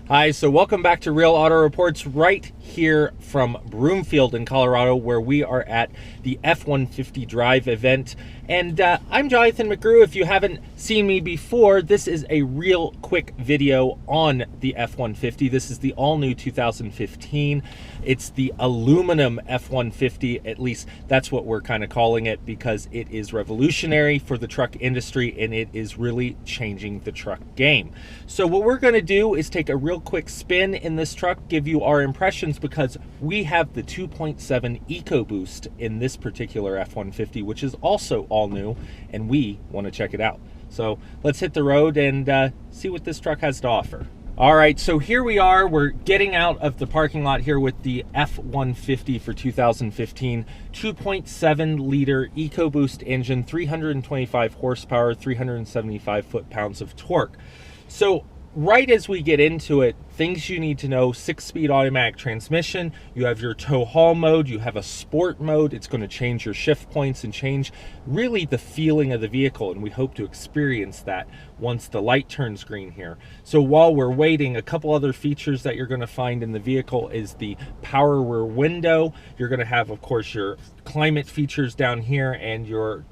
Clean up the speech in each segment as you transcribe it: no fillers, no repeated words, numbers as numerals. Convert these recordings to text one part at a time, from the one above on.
Hi, so welcome back to Real Auto Reports right here from Broomfield in Colorado, where we are at the F150 Drive event. And I'm Jonathan McGrew. If you haven't seen me before, this is a real quick video on the F150. This is the all-new 2015. It's the aluminum F150, at least that's what we're kind of calling it, because it is revolutionary for the truck industry and it is really changing the truck game. So what we're going to do is take a real quick spin in this truck, give you our impressions, because we have the 2.7 EcoBoost in this particular F150, which is also all new, and we want to check it out. So let's hit the road and see what this truck has to offer. All right, so here we are. We're getting out of the parking lot here with the F150 for 2015, 2.7 liter EcoBoost engine, 325 horsepower, 375 foot-pounds of torque. So right as we get into it, things you need to know: 6-speed automatic transmission, you have your tow haul mode, you have a sport mode. It's going to change your shift points and change really the feeling of the vehicle, and we hope to experience that once the light turns green here. So while we're waiting, a couple other features that you're going to find in the vehicle is the power rear window. You're going to have, of course, your climate features down here and your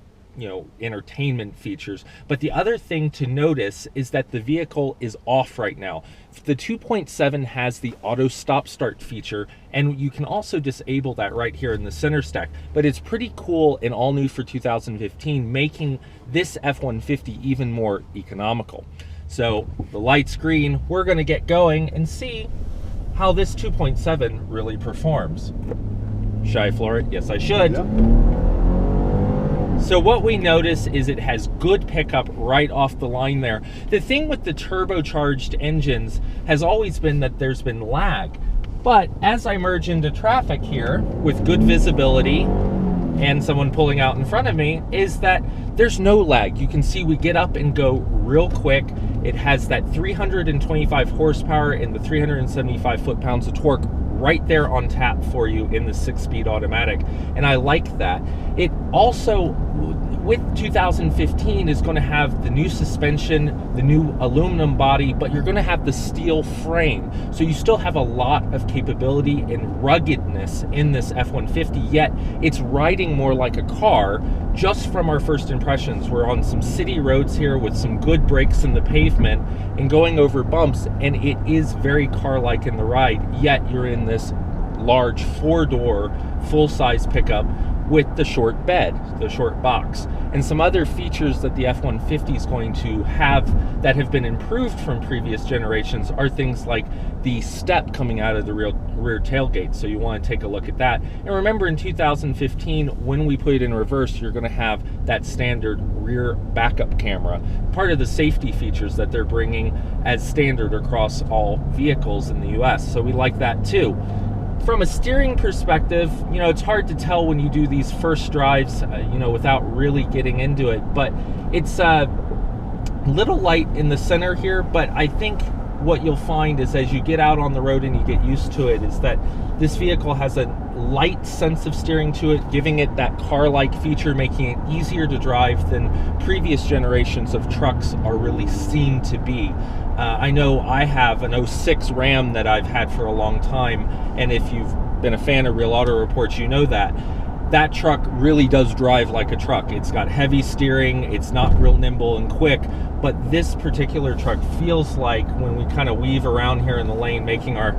entertainment features. But the other thing to notice is that the vehicle is off right now. The 2.7 has the auto stop start feature, and you can also disable that right here in the center stack. But it's pretty cool and all new for 2015, making this F150 even more economical. So the light's green, we're going to get going and see how this 2.7 really performs. Should I floor it? Yes, I should. Yep. So what we notice is it has good pickup right off the line there. The thing with the turbocharged engines has always been that there's been lag. But as I merge into traffic here with good visibility and someone pulling out in front of me, is that there's no lag. You can see we get up and go real quick. It has that 325 horsepower and the 375 foot-pounds of torque right there on tap for you in the 6-speed automatic, and I like that. It also, with 2015, is going to have the new suspension, the new aluminum body, but you're going to have the steel frame, so you still have a lot of capability and ruggedness in this F150, yet it's riding more like a car. Just from our first impressions, we're on some city roads here with some good brakes in the pavement and going over bumps, and it is very car-like in the ride, yet you're in this large 4-door full-size pickup with the short bed, the short box. And some other features that the F-150 is going to have that have been improved from previous generations are things like the step coming out of the rear tailgate, so you want to take a look at that. And remember, in 2015, when we put it in reverse, you're going to have that standard rear backup camera, part of the safety features that they're bringing as standard across all vehicles in the US, so we like that too. From a steering perspective, it's hard to tell when you do these first drives, without really getting into it, but it's a little light in the center here. But I think what you'll find is, as you get out on the road and you get used to it, is that this vehicle has a light sense of steering to it, giving it that car-like feature, making it easier to drive than previous generations of trucks are really seen to be. I know I have an 06 Ram that I've had for a long time, and if you've been a fan of Real Auto Reports, you know that that truck really does drive like a truck. It's got heavy steering, it's not real nimble and quick, but this particular truck feels like, when we kind of weave around here in the lane, making our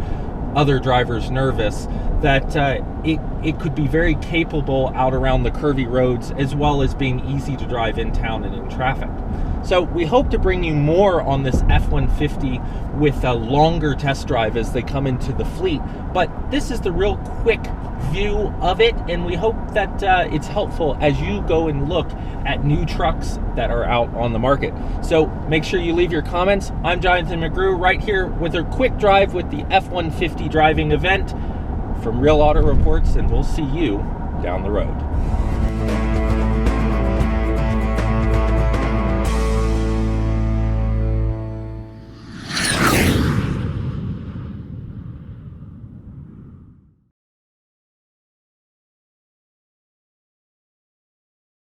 other drivers nervous, that it could be very capable out around the curvy roads, as well as being easy to drive in town and in traffic. So we hope to bring you more on this F-150 with a longer test drive as they come into the fleet. But this is the real quick view of it, and we hope that it's helpful as you go and look at new trucks that are out on the market. So make sure you leave your comments. I'm Jonathan McGrew, right here with a quick drive with the F-150 driving event from Real Auto Reports, and we'll see you down the road.